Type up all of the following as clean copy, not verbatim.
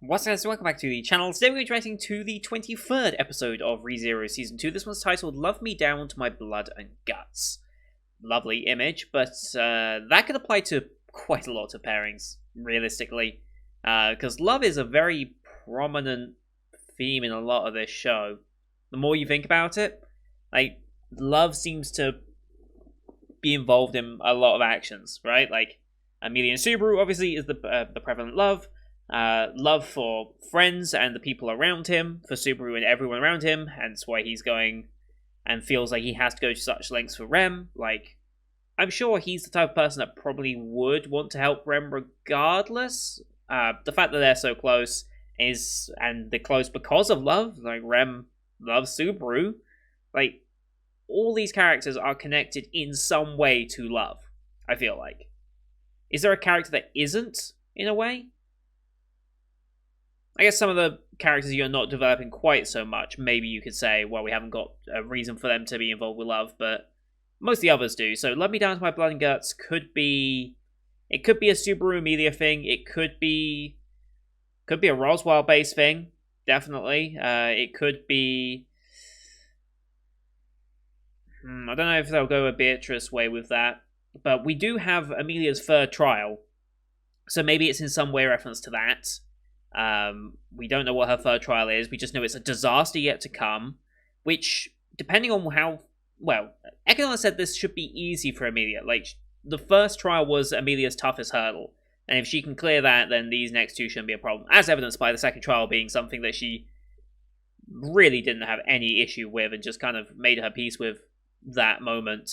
What's up guys, welcome back to the channel. Today we're reacting to the 23rd episode of ReZero Season 2. This one's titled Love Me Down to My Blood and Guts. Lovely image, but that could apply to quite a lot of pairings, realistically. Because love is a very prominent theme in a lot of this show. The more you think about it, like, love seems to be involved in a lot of actions, right? Like, Amelia and Subaru obviously is the prevalent love. Love for friends and the people around him, for Subaru and everyone around him, hence why he's going and feels like he has to go to such lengths for Rem. Like, I'm sure he's the type of person that probably would want to help Rem regardless. The fact that they're so close and they're close because of love, like Rem loves Subaru, like, all these characters are connected in some way to love, I feel like. Is there a character that isn't, in a way? I guess some of the characters you're not developing quite so much, maybe you could say, well, we haven't got a reason for them to be involved with love, but most of the others do. So Love Me Down to My Blood and Guts could be... It could be a Subaru Amelia thing. It could be a Roswell-based thing, definitely. It could be... I don't know if they'll go a Beatrice way with that, but we do have Amelia's third trial, so maybe it's in some way a reference to that. We don't know what her third trial is. We just know it's a disaster yet to come, which, depending on how... Well, Ekidon said this should be easy for Amelia. Like, the first trial was Amelia's toughest hurdle, and if she can clear that, then these next two shouldn't be a problem, as evidenced by the second trial being something that she really didn't have any issue with, and just kind of made her peace with that moment.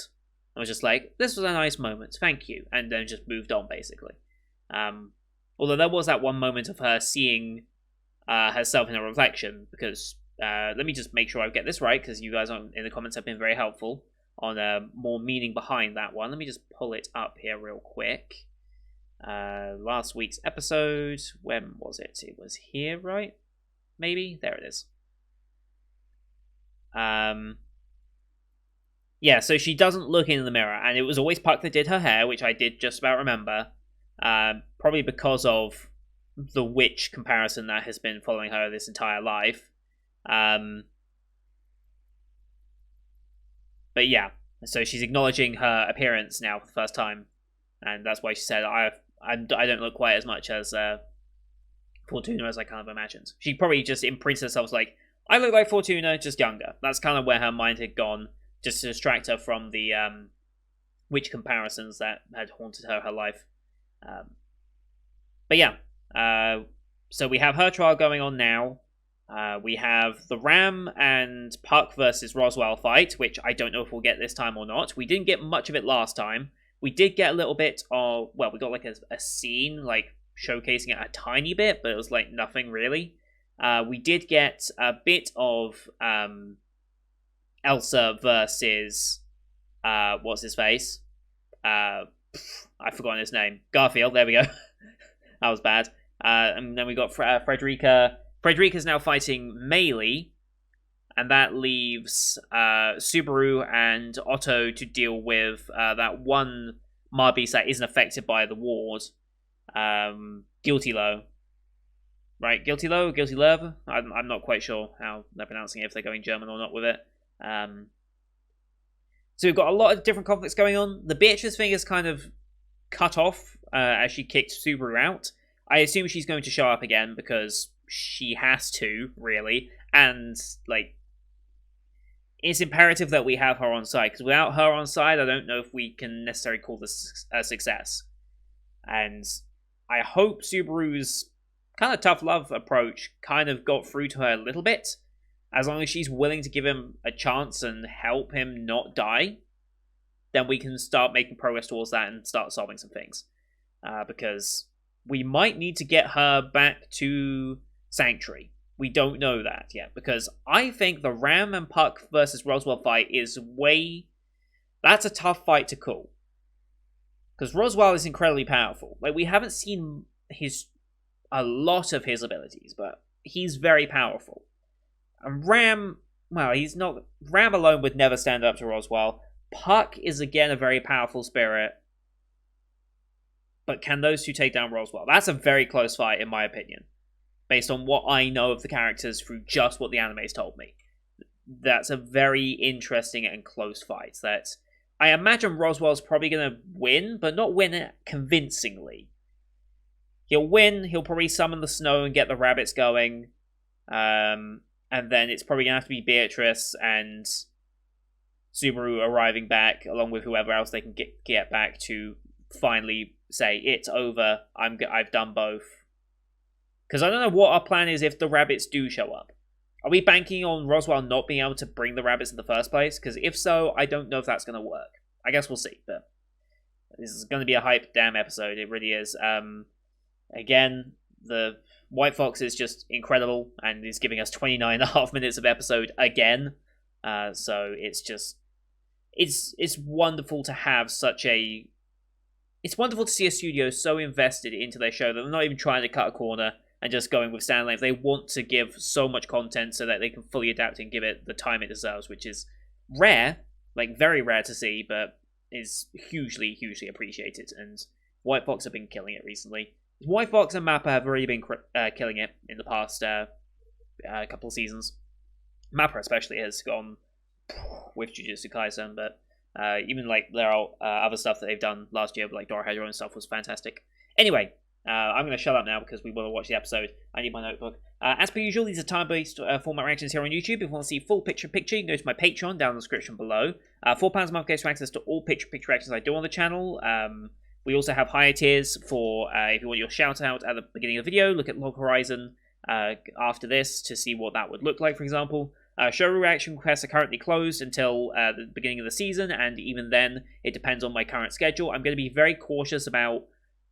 I was just like, this was a nice moment, thank you, and then just moved on, basically. Although there was that one moment of her seeing herself in a reflection, because, let me just make sure I get this right, because you guys in the comments have been very helpful on more meaning behind that one. Let me just pull it up here real quick. Last week's episode, when was it? It was here, right? Maybe? There it is. Yeah, so she doesn't look in the mirror, and it was always Puck that did her hair, which I did just about remember. Probably because of the witch comparison that has been following her this entire life. But yeah, so she's acknowledging her appearance now for the first time, and that's why she said, I don't look quite as much as Fortuna as I kind of imagined. She probably just imprints herself as like, I look like Fortuna, just younger. That's kind of where her mind had gone, just to distract her from the witch comparisons that had haunted her life. But yeah, so we have her trial going on now. We have the Ram and Puck versus Roswell fight, which I don't know if we'll get this time or not. We didn't get much of it last time. We did get a little bit of, well, we got like a scene, like, showcasing it a tiny bit, but it was like nothing really. We did get a bit of Elsa versus, what's his face? I've forgotten his name. Garfield, there we go. That was bad. And then we got Frederica. Frederica's now fighting Melee, and that leaves Subaru and Otto to deal with that one Marbeast that isn't affected by the ward. Guilty Low. Right, Guilty Low? Guilty Love? I'm not quite sure how they're pronouncing it, if they're going German or not with it. So we've got a lot of different conflicts going on. The Beatrice thing is kind of cut off as she kicked Subaru out. I assume she's going to show up again because she has to, really. And, like, it's imperative that we have her on side, because without her on side, I don't know if we can necessarily call this a success. And I hope Subaru's kind of tough love approach kind of got through to her a little bit. As long as she's willing to give him a chance and help him not die, then we can start making progress towards that and start solving some things. Because we might need to get her back to Sanctuary. We don't know that yet, because I think the Ram and Puck versus Roswell fight is that's a tough fight to call. Because Roswell is incredibly powerful. Like, we haven't seen a lot of his abilities, but he's very powerful. And Ram, well, he's not... Ram alone would never stand up to Roswell. Puck is, again, a very powerful spirit. But can those two take down Roswell? That's a very close fight, in my opinion. based on what I know of the characters through just what the anime's told me. That's a very interesting and close fight. That I imagine Roswell's probably going to win, but not win it convincingly. He'll win. He'll probably summon the snow and get the rabbits going, and then it's probably going to have to be Beatrice and Subaru arriving back, along with whoever else they can get back to finally say it's over. I've done both. Because I don't know what our plan is if the rabbits do show up. Are we banking on Roswell not being able to bring the rabbits in the first place? Because if so, I don't know if that's going to work. I guess we'll see, but this is going to be a hype damn episode. It really is. Again, the White Fox is just incredible and is giving us 29.5 minutes of episode again. So it's just... It's wonderful to have such a... It's wonderful to see a studio so invested into their show that they're not even trying to cut a corner and just going with standard length. They want to give so much content so that they can fully adapt and give it the time it deserves, which is rare, like very rare to see, but is hugely, hugely appreciated. And White Fox have been killing it recently. White Fox and Mappa have already been killing it in the past couple of seasons. Mappa especially has gone with Jujutsu Kaisen, but even like there are other stuff that they've done last year, like Dorohedoro and stuff was fantastic. Anyway, I'm going to shut up now because we want to watch the episode. I need my notebook. As per usual, these are time-based format reactions here on YouTube. If you want to see full picture-in-picture, you can go to my Patreon down in the description below. £4 a month gets you access to all picture-in-picture reactions I do on the channel. We also have higher tiers for if you want your shout-out at the beginning of the video. Look at Log Horizon after this to see what that would look like, for example. Show reaction requests are currently closed until the beginning of the season, and even then, it depends on my current schedule. I'm going to be very cautious about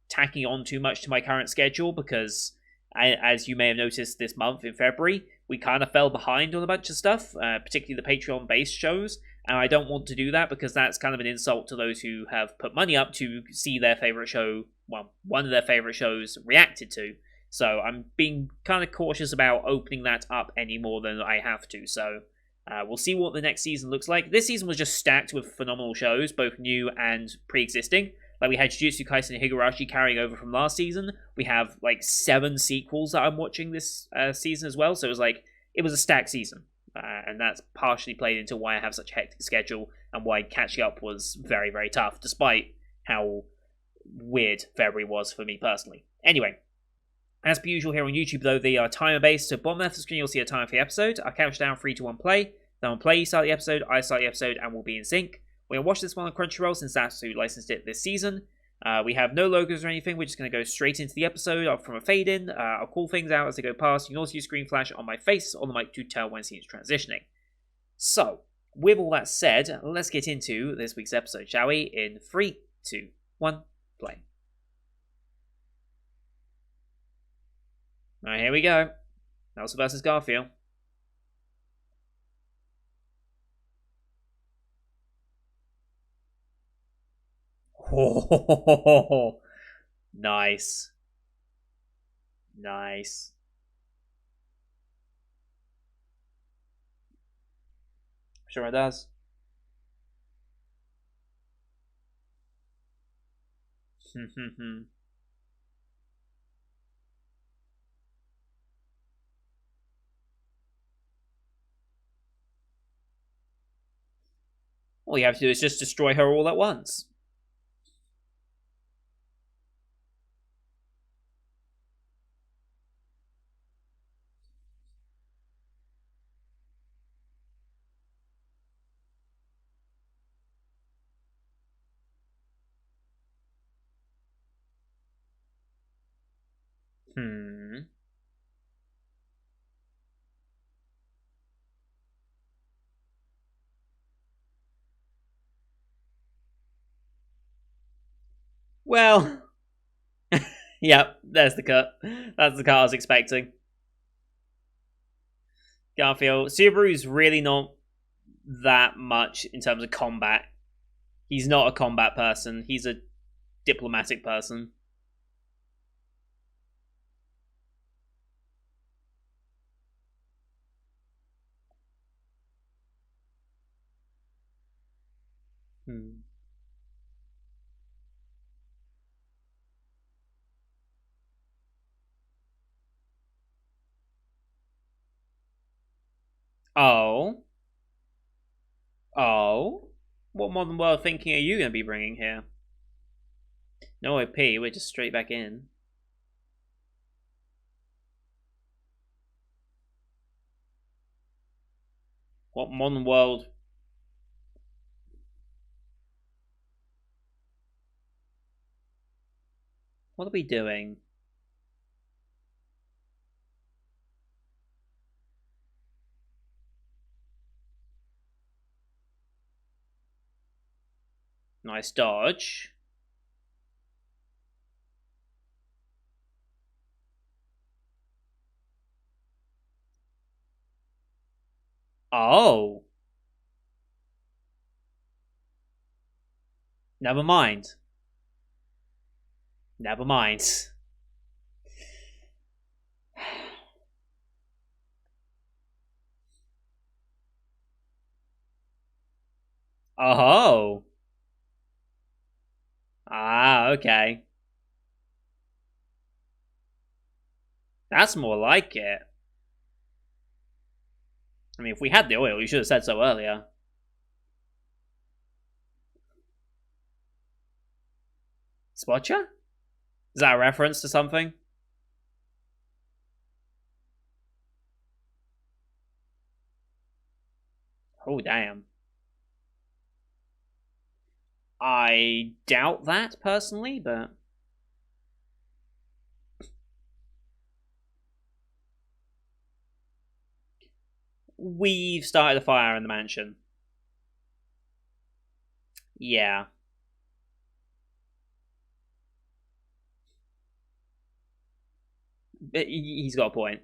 tacking on too much to my current schedule because, as you may have noticed this month in February, we kind of fell behind on a bunch of stuff, particularly the Patreon-based shows, and I don't want to do that because that's kind of an insult to those who have put money up to see their favorite show, well, one of their favorite shows reacted to. So I'm being kind of cautious about opening that up any more than I have to. So we'll see what the next season looks like. This season was just stacked with phenomenal shows, both new and pre-existing. Like, we had Jujutsu Kaisen and Higurashi carrying over from last season. We have, like, 7 sequels that I'm watching this season as well. So it was a stacked season. And that's partially played into why I have such a hectic schedule and why catching up was very, very tough, despite how weird February was for me personally. Anyway, as per usual here on YouTube, though, they are timer-based. So bottom left of the screen, you'll see a timer for the episode. I'll count down 3, 2, 1, play. Then on play, you start the episode, I start the episode, and we'll be in sync. We're going to watch this one on Crunchyroll since that's who licensed it this season. We have no logos or anything. We're just going to go straight into the episode from a fade-in. I'll call things out as they go past. You can also use screen flash on my face on the mic to tell when scenes transitioning. So, with all that said, let's get into this week's episode, shall we? In 3, 2, 1, play. Alright, here we go. Elsa versus Garfield. Oh, nice. Nice. Sure it does. All you have to do is just destroy her all at once. Well, yep, there's the cut. That's the cut I was expecting. Garfield. Subaru's really not that much in terms of combat. He's not a combat person. He's a diplomatic person. Oh. Oh. What modern world thinking are you going to be bringing here? No OP, we're just straight back in. What modern world? What are we doing? Nice dodge. Oh. Never mind. Never mind. Oh. Ah, okay. That's more like it. I mean, if we had the oil, you should have said so earlier. Spotcha? Is that a reference to something? Oh, damn. I doubt that, personally, but... We've started a fire in the mansion. Yeah. He's got a point.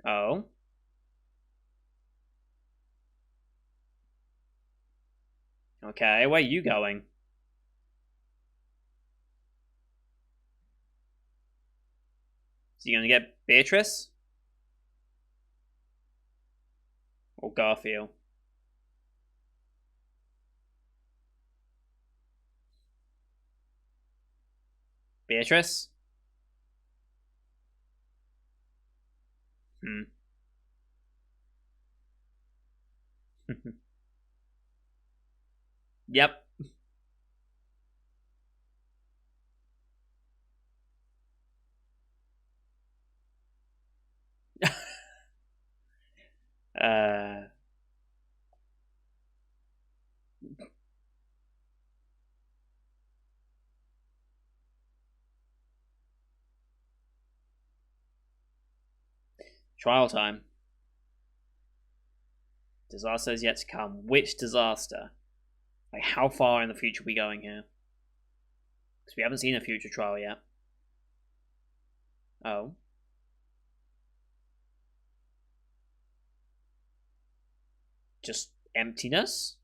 Oh. Okay, where are you going? Is he gonna get Beatrice? Or Garfield? Beatrice? Hmm. Yep. uh... Trial time. Disaster is yet to come. Which disaster? Like, how far in the future are we going here? Because we haven't seen a future trial yet. Oh. Just emptiness?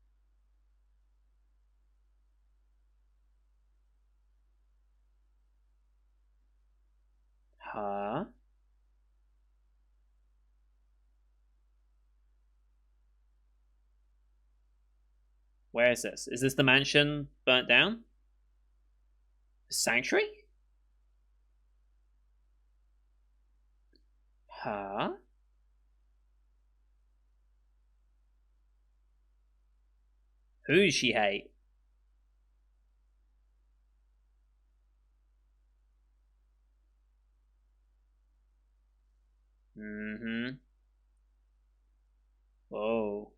Huh? Where is this? Is this the mansion burnt down? Sanctuary? Huh? Who does she hate? Mm-hmm. Whoa.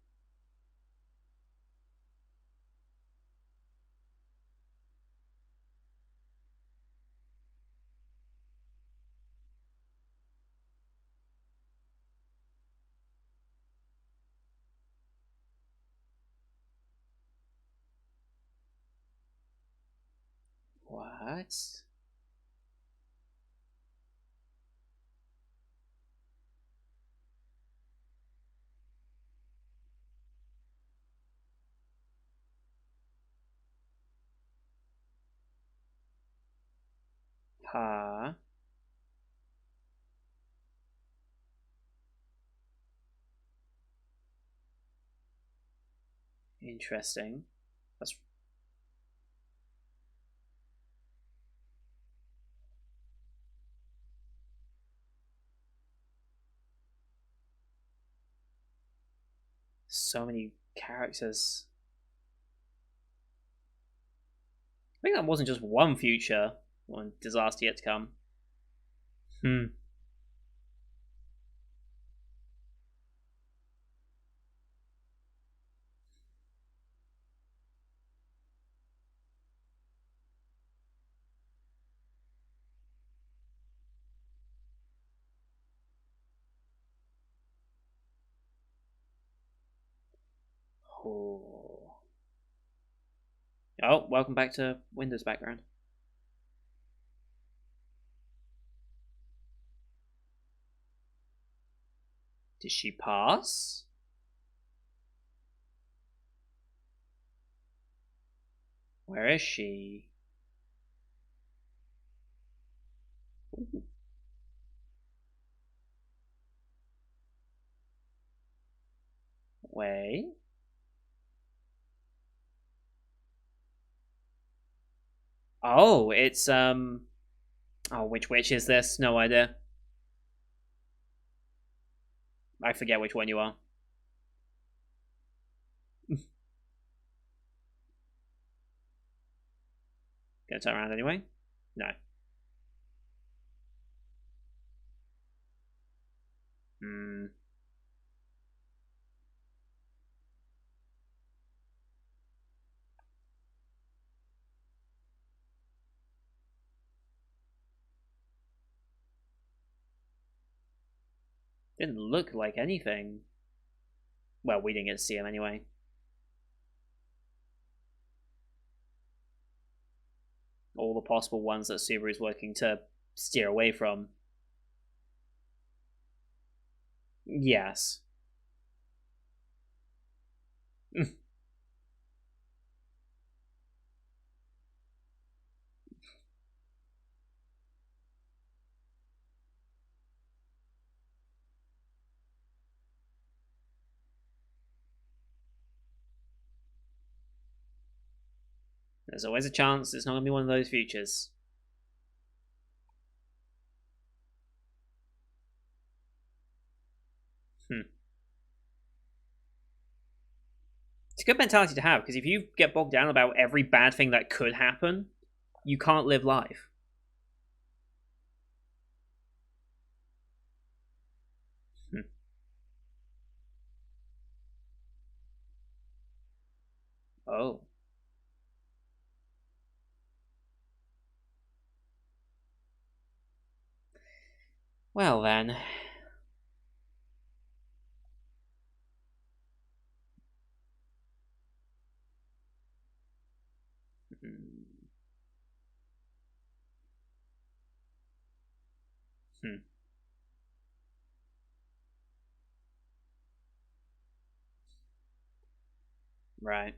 What? Huh? Interesting. That's So many characters. I think that wasn't just one future, one disaster yet to come. Hmm. Oh. Oh, welcome back to Windows background. Did she pass? Where is she? Ooh. Wait. Oh, it's Oh, which witch is this? No idea. I forget which one you are. Gonna turn around anyway? No. Hmm. Didn't look like anything. Well, we didn't get to see him anyway. All the possible ones that Subaru's working to steer away from. Yes. There's always a chance it's not going to be one of those futures. Hmm. It's a good mentality to have, because if you get bogged down about every bad thing that could happen, you can't live life. Hmm. Oh. Well then. Hmm. Hmm. Right.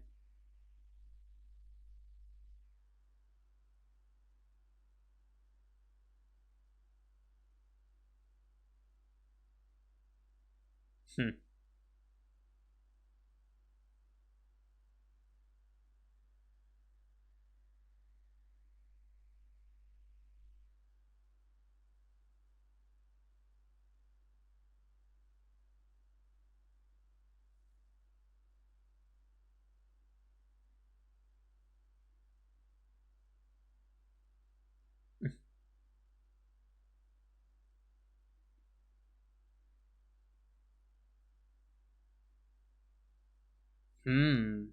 Hmm. Hmm.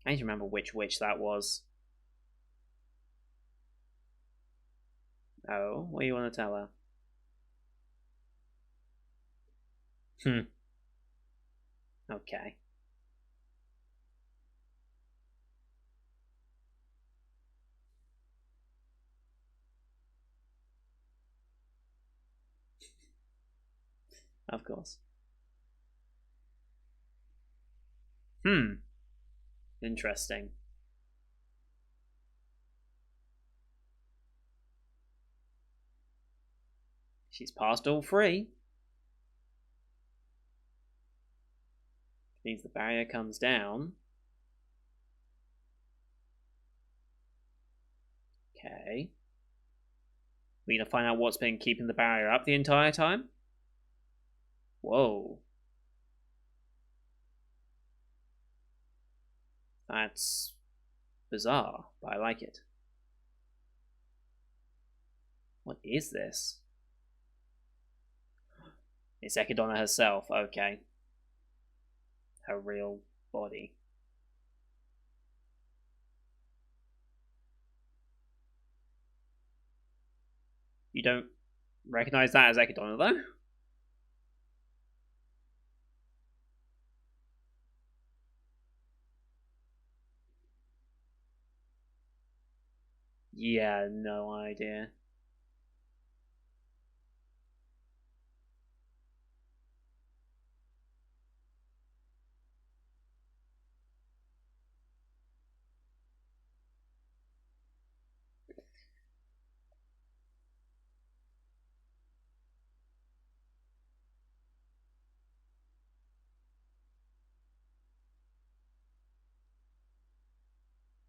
I need to remember which witch that was. Oh, what do you want to tell her? Hmm. Okay. Of course. Hmm. Interesting. She's passed all three. Means the barrier comes down. Okay. We're gonna find out what's been keeping the barrier up the entire time. Whoa. That's bizarre, but I like it. What is this? It's Ekidona herself, okay. Her real body. You don't recognize that as Ekidona, though? Yeah, no idea.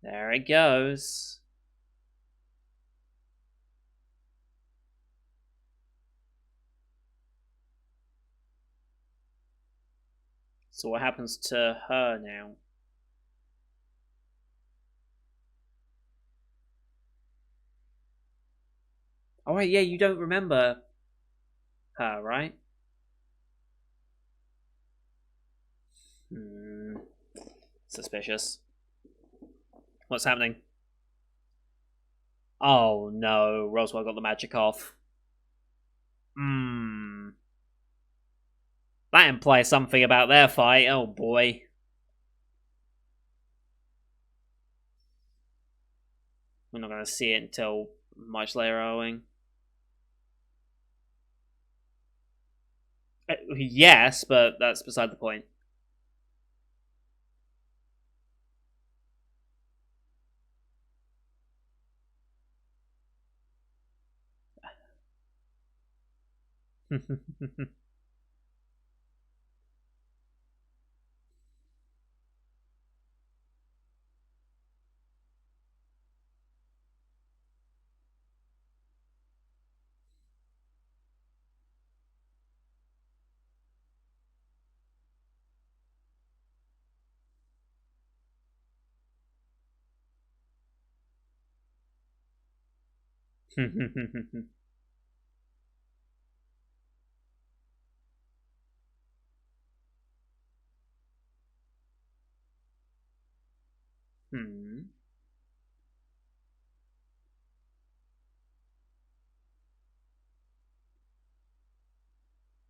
There it goes. So what happens to her now? Oh, right, yeah, you don't remember her, right? Hmm. Suspicious. What's happening? Oh no, Roswell got the magic off. Hmm. That implies something about their fight. Oh boy. We're not going to see it until much later, are we? Yes, but that's beside the point. Hmm.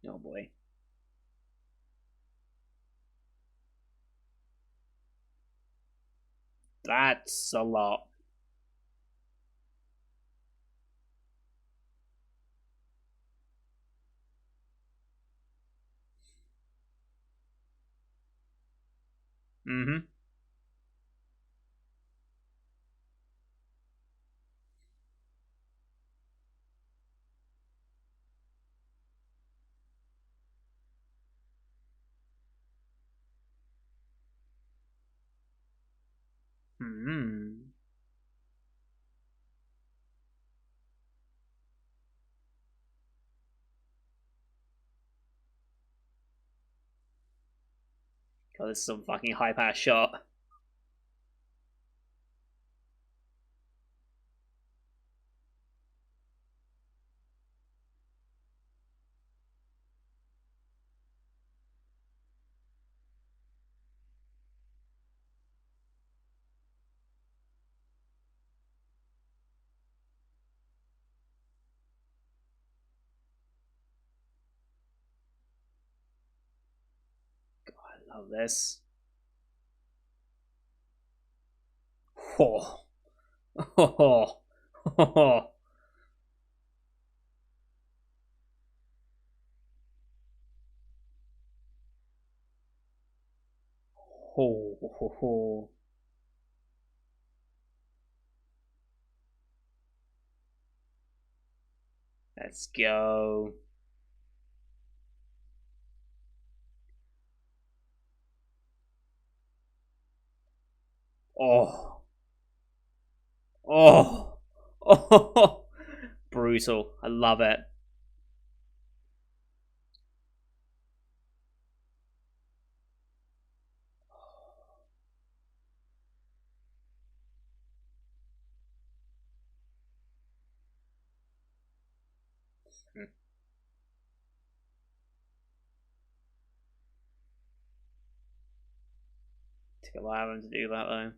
Oh boy. That's a lot. Mm-hmm. Hmm. God, this is some fucking high pass shot. I love this. Oh. Oh. Oh. Oh. Oh. Let's go. Oh. Oh. Oh. brutal. I love it. To allow him to do that though.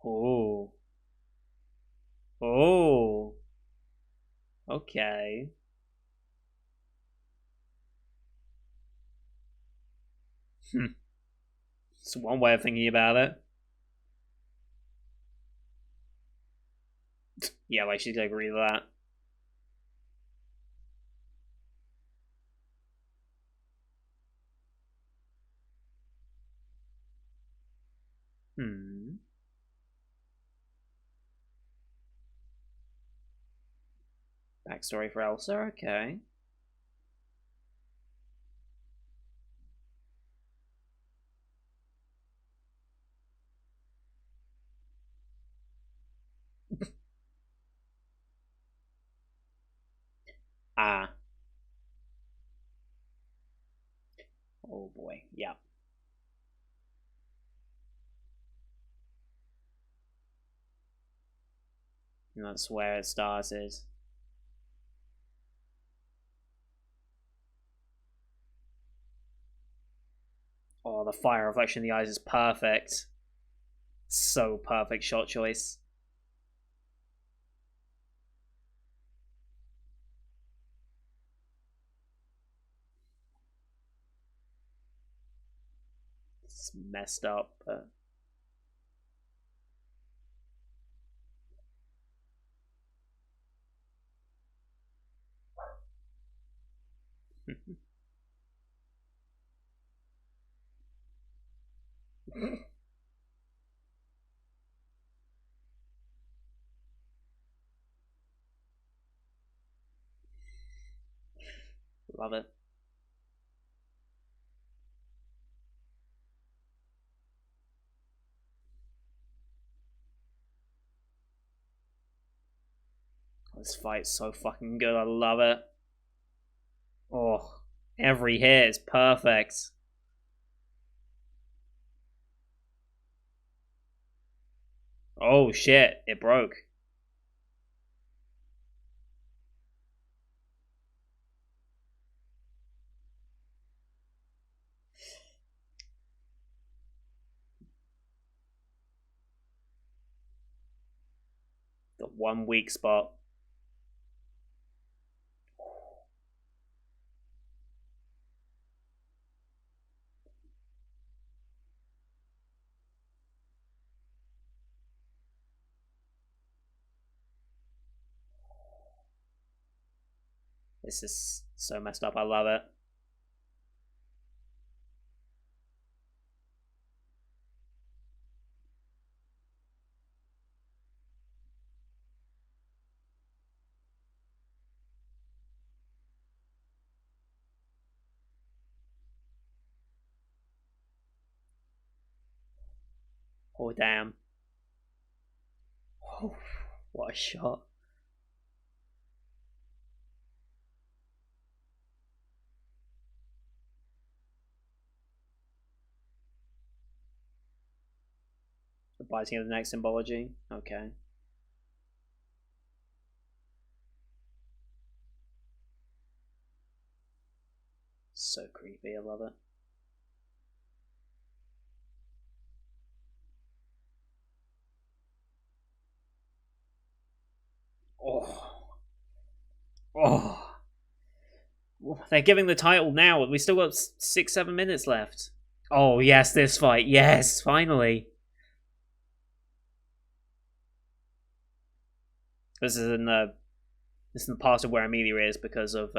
Oh. Oh. Okay. It's one way of thinking about it. Yeah, like she's gonna agree with that. Hmm. Backstory for Elsa, okay. Ah. Oh boy. Yeah. And that's where it started. Oh, the fire reflection in the eyes is perfect. So perfect shot choice. It's messed up, but love it. This fight's so fucking good. I love it. Oh, every hit is perfect. Oh shit, it broke. The one weak spot. This is so messed up. I love it. Oh damn. Oh, what a shot. The biting of the neck symbology. Okay. So creepy. I love it. Oh. Oh. They're giving the title now. We still got 6, 7 minutes left. Oh yes, this fight. Yes, finally. This is in the part of where Amelia is because of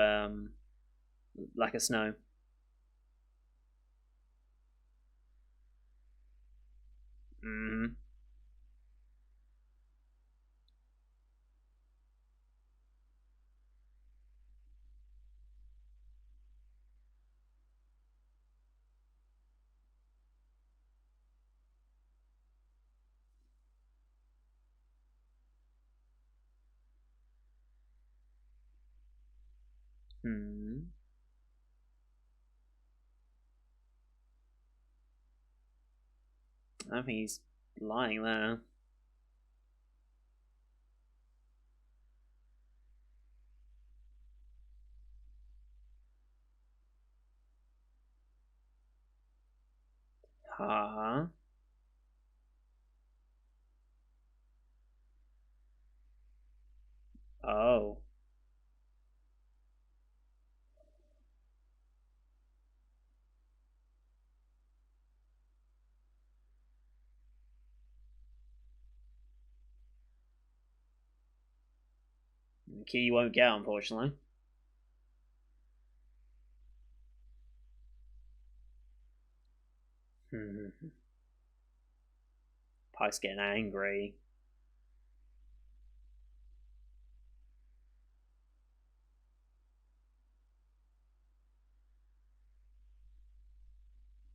lack of snow. Mm. Hmm. I think he's lying there. Huh? Oh. Key you won't get, unfortunately. Hmm. Pike's getting angry.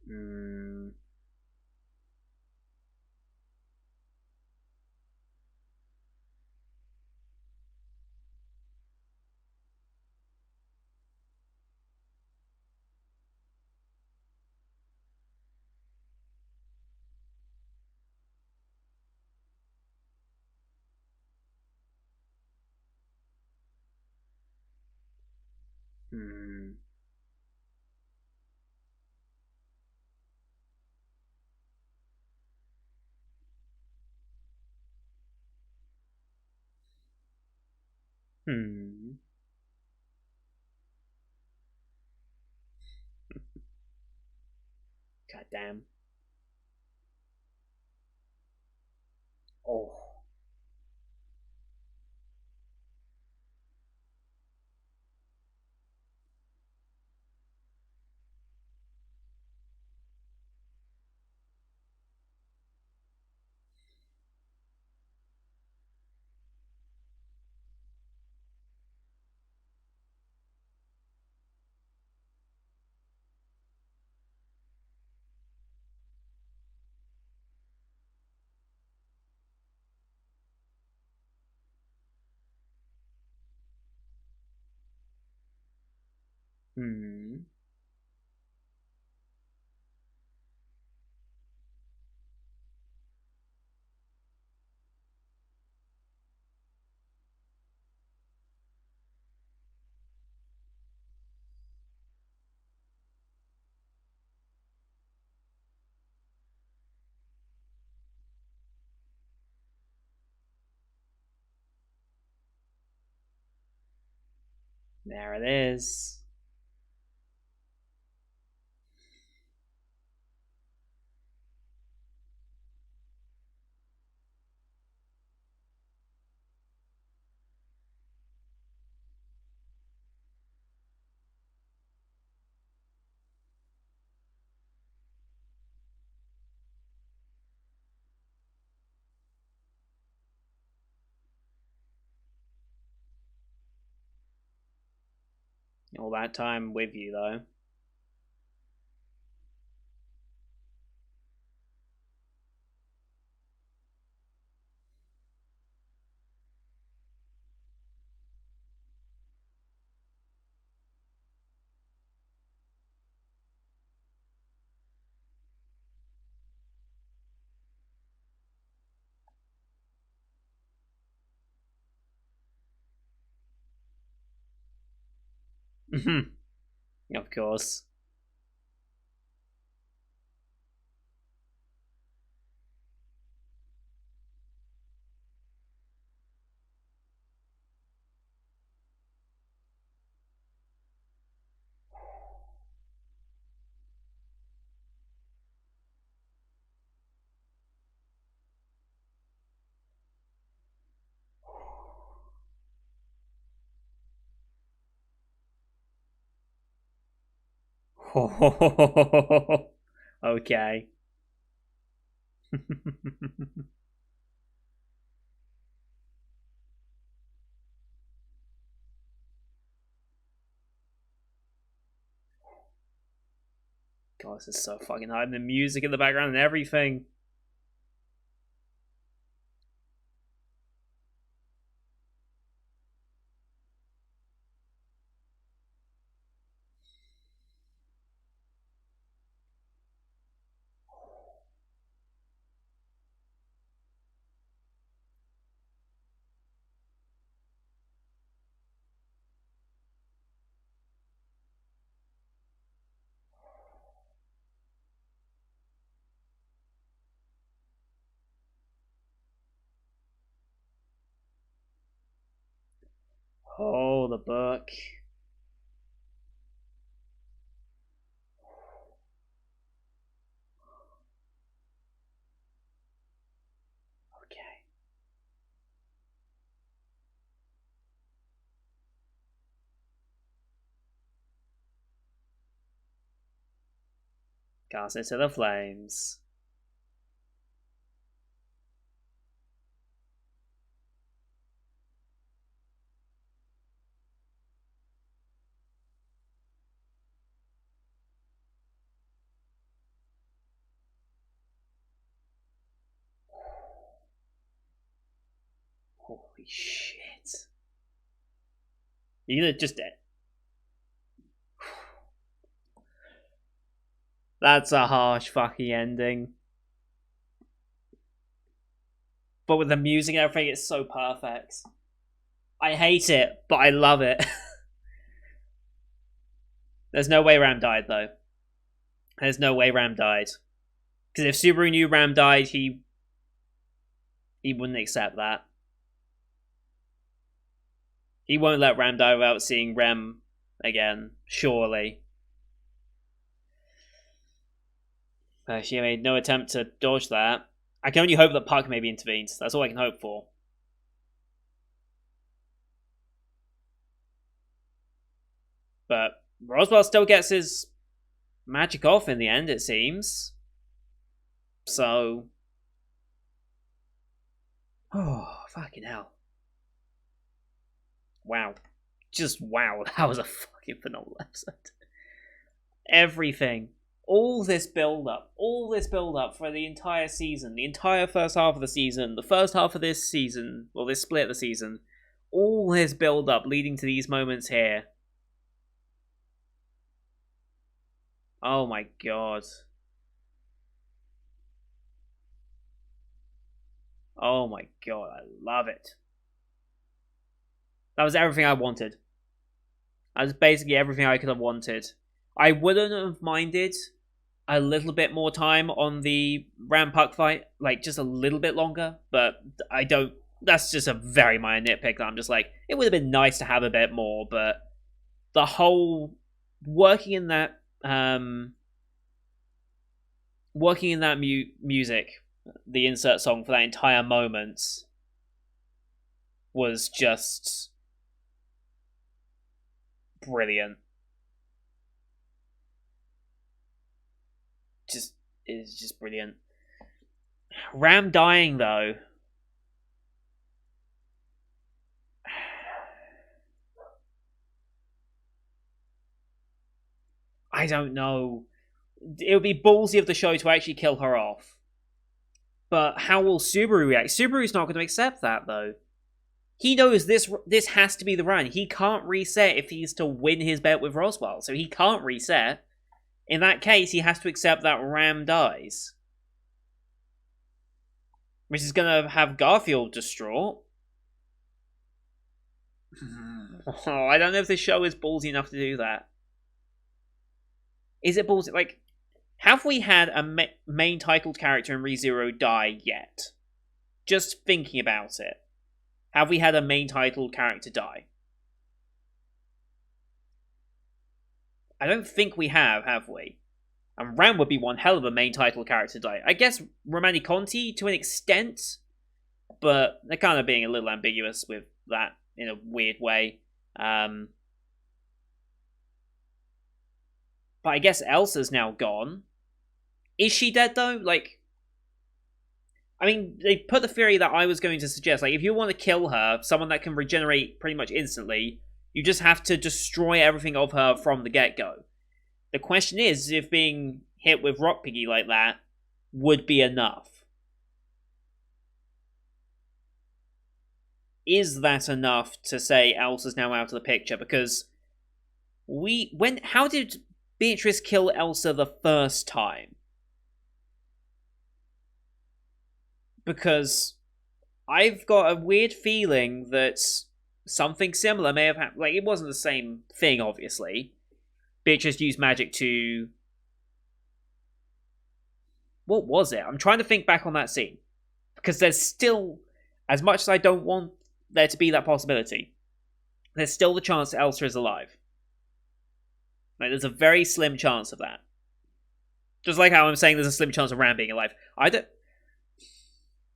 Hmm. Hmm. Hmm. God damn. Oh. Hmm. There it is. All that time with you, though. Of course. Okay. God, this is so fucking hard. And the music in the background and everything. Oh, the book. Okay. Cast into the flames. Holy shit. You're just dead. That's a harsh fucking ending. But with the music and everything, it's so perfect. I hate it, but I love it. There's no way Ram died, though. There's no way Ram died. Because if Subaru knew Ram died, he wouldn't accept that. He won't let Ram die without seeing Rem again, surely. She made no attempt to dodge that. I can only hope that Puck maybe intervenes. That's all I can hope for. But Roswell still gets his magic off in the end, it seems. So. Oh, fucking hell. Wow. Just wow. That was a fucking phenomenal episode. Everything. All this build up for the entire season, the entire first half of the season, the first half of this season, or this split of the season, all this build up leading to these moments here. Oh my god. Oh my god, I love it. That was everything I wanted. That was basically everything I could have wanted. I wouldn't have minded a little bit more time on the Ram Puck fight, like just a little bit longer, but I don't. That's just a very minor nitpick that I'm just like, it would have been nice to have a bit more, but the whole working in that music, the insert song for that entire moment was just brilliant. Is just brilliant. Ram dying though. I don't know. It would be ballsy of the show to actually kill her off. But how will Subaru react? Subaru's not going to accept that though. He knows this has to be the run. He can't reset if he's to win his bet with Roswell. So he can't reset. In that case, he has to accept that Ram dies. Which is going to have Garfield distraught. Oh, I don't know if this show is ballsy enough to do that. Is it ballsy? Like, have we had a main titled character in ReZero die yet? Just thinking about it. Have we had a main titled character die? I don't think we have we? And Ram would be one hell of a main title character die. I guess Romani Conti to an extent, but they're kind of being a little ambiguous with that in a weird way. But I guess Elsa's now gone. Is she dead though? Like, I mean, they put the theory that I was going to suggest. Like, if you want to kill her, someone that can regenerate pretty much instantly, you just have to destroy everything of her from the get-go. The question is if being hit with Rock Piggy like that would be enough. Is that enough to say Elsa's now out of the picture? Because how did Beatrice kill Elsa the first time? Because I've got a weird feeling that something similar may have happened. Like, it wasn't the same thing, obviously. Beatrice used magic to... What was it? I'm trying to think back on that scene. Because there's still... As much as I don't want there to be that possibility, there's still the chance that Elsa is alive. Like, there's a very slim chance of that. Just like how I'm saying there's a slim chance of Ram being alive. I don't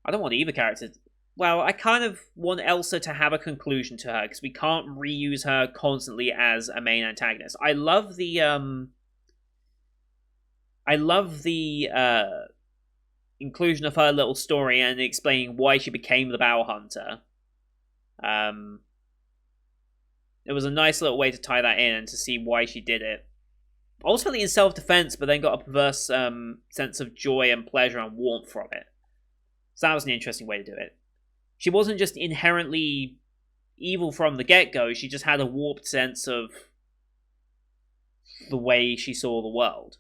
want either character. Well, I kind of want Elsa to have a conclusion to her, because we can't reuse her constantly as a main antagonist. I love the inclusion of her little story and explaining why she became the Bow Hunter. It was a nice little way to tie that in and to see why she did it. Ultimately in self-defense, but then got a perverse sense of joy and pleasure and warmth from it. So that was an interesting way to do it. She wasn't just inherently evil from the get-go, she just had a warped sense of the way she saw the world.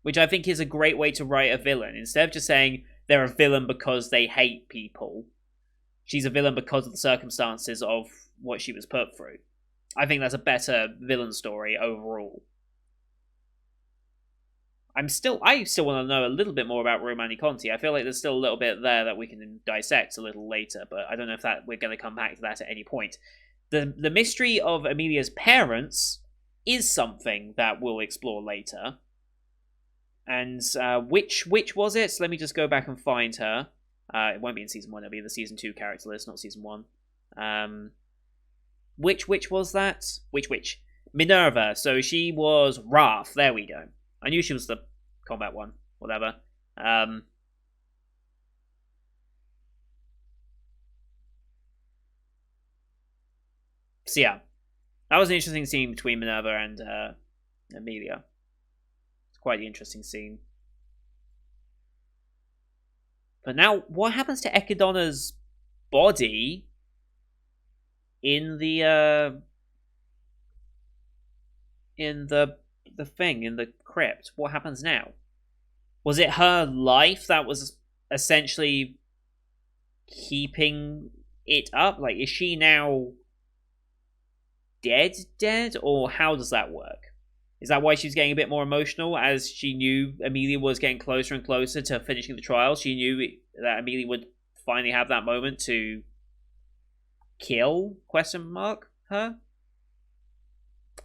Which I think is a great way to write a villain. Instead of just saying they're a villain because they hate people, she's a villain because of the circumstances of what she was put through. I think that's a better villain story overall. I still want to know a little bit more about Romani Conti. I feel like there's still a little bit there that we can dissect a little later, but I don't know if we're going to come back to that at any point. The mystery of Emilia's parents is something that we'll explore later. And which was it? So let me just go back and find her. It won't be in season 1, it'll be in the season 2 character list, not season 1. Which was that? Which? Minerva. So she was Wrath. There we go. I knew she was the combat one. Whatever. So yeah. That was an interesting scene between Minerva and Emilia. It's quite an interesting scene. But now, what happens to Echidona's body in the thing, in the crypt? What happens now? Was it her life that was essentially keeping it up? Like, is she now dead? Or how does that work? Is that why she's getting a bit more emotional as she knew Emilia was getting closer and closer to finishing the trial? She knew that Emilia would finally have that moment to kill, her?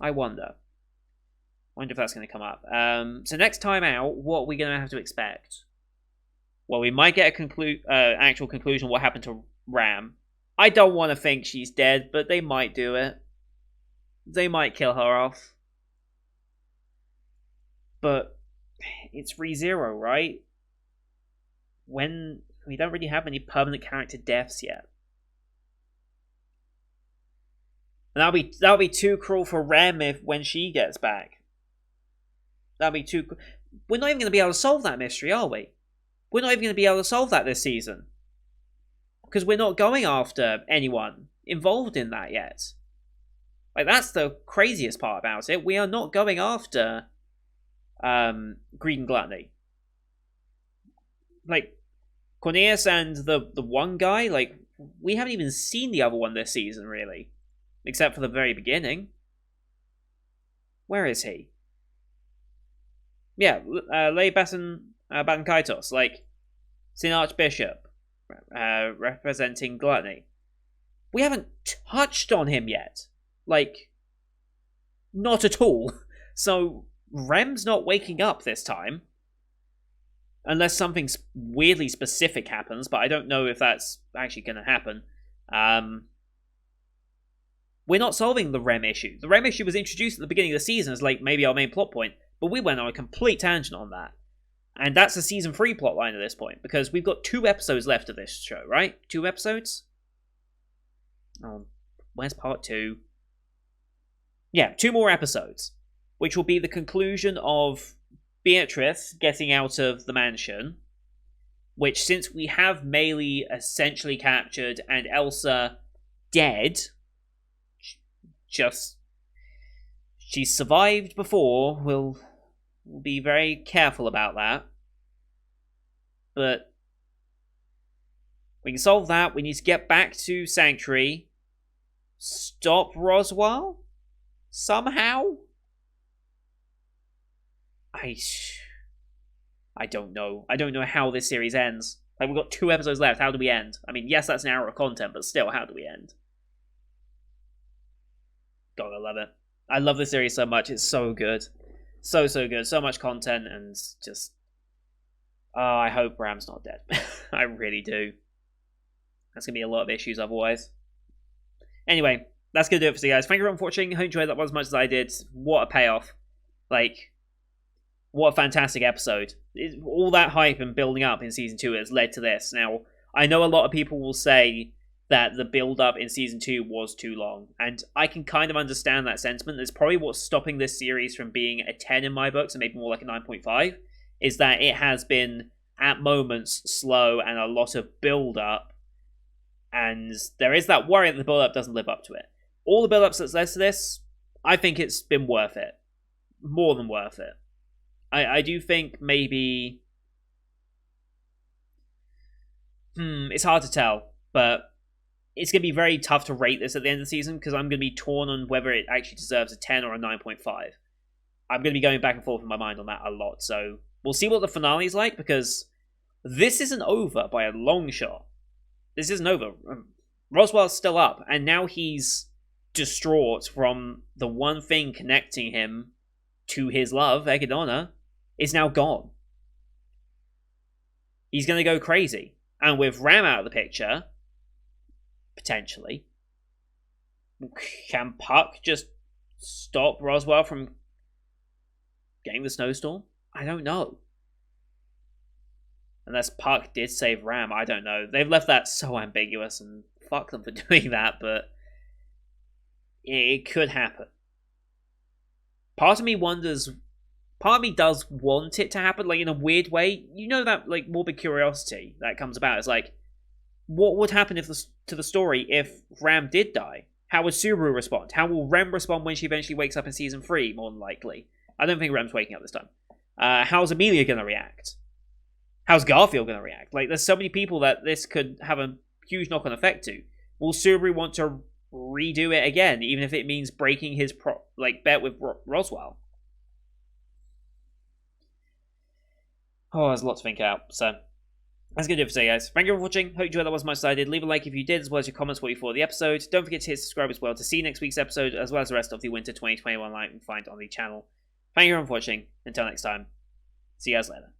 I wonder if that's going to come up. So next time out, what are we going to have to expect? Well, we might get a actual conclusion of what happened to Ram. I don't want to think she's dead, but they might do it. They might kill her off. But it's ReZero, right? When we don't really have any permanent character deaths yet. And that'll be too cruel for Rem when she gets back. That'll be too. We're not even going to be able to solve that mystery, are we? We're not even going to be able to solve that this season, because we're not going after anyone involved in that yet. Like, that's the craziest part about it. We are not going after Greed and Gluttony. Like, Cornelius and the one guy, like, we haven't even seen the other one this season, really. Except for the very beginning. Where is he? Yeah, Lay Batankaitos, like, Sin Archbishop, representing Gluttony. We haven't touched on him yet. Like, not at all. So, Rem's not waking up this time. Unless something weirdly specific happens, but I don't know if that's actually going to happen. We're not solving the Rem issue. The Rem issue was introduced at the beginning of the season as, like, maybe our main plot point, but we went on a complete tangent on that. And that's a season 3 plotline at this point, because we've got 2 episodes left of this show, right? 2 episodes? Oh, where's part 2? Yeah, 2 more episodes, which will be the conclusion of Beatrice getting out of the mansion, which, since we have Meili essentially captured and Elsa dead, she's survived before, we'll be very careful about that. But we can solve that. We need to get back to Sanctuary, stop Roswell somehow. I don't know. I don't know how this series ends. Like, we've got 2 episodes left. How do we end? I mean, yes, that's an hour of content, but still, how do we end? God, I love it. I love this series so much. It's so good. So good. So much content, and just... Oh, I hope Ram's not dead. I really do. That's going to be a lot of issues otherwise. Anyway, that's going to do it for you guys. Thank you everyone for watching. I hope you enjoyed that one as much as I did. What a payoff. Like, what a fantastic episode. All that hype and building up in Season 2 has led to this. Now, I know a lot of people will say that the build-up in Season 2 was too long, and I can kind of understand that sentiment. That's probably what's stopping this series from being a 10 in my books, and maybe more like a 9.5, is that it has been, at moments, slow and a lot of build-up, and there is that worry that the build-up doesn't live up to it. All the build-ups that's led to this, I think it's been worth it. More than worth it. I do think maybe... it's hard to tell, but it's going to be very tough to rate this at the end of the season, because I'm going to be torn on whether it actually deserves a 10 or a 9.5. I'm going to be going back and forth in my mind on that a lot, so we'll see what the finale is like, because this isn't over by a long shot. This isn't over. Roswell's still up, and now he's distraught from the one thing connecting him to his love, Egidona, is now gone. He's going to go crazy. And with Ram out of the picture, potentially, can Puck just stop Roswell from getting the snowstorm? I don't know. Unless Puck did save Ram, I don't know. They've left that so ambiguous, and fuck them for doing that, but it could happen. Part of me wonders... Part of me does want it to happen, like, in a weird way. You know that, like, morbid curiosity that comes about. It's like, what would happen to the story if Ram did die? How would Subaru respond? How will Rem respond when she eventually wakes up in Season 3, more than likely? I don't think Rem's waking up this time. How's Amelia going to react? How's Garfield going to react? Like, there's so many people that this could have a huge knock-on effect to. Will Subaru want to redo it again, even if it means breaking his bet with Roswell? Oh, there's a lot to think out. So, that's going to do it for today, guys. Thank you for watching. Hope you enjoyed that as much as I did. Leave a like if you did, as well as your comments what you thought of the episode. Don't forget to hit subscribe as well to see next week's episode, as well as the rest of the Winter 2021 lineup you can find on the channel. Thank you everyone for watching. Until next time, see you guys later.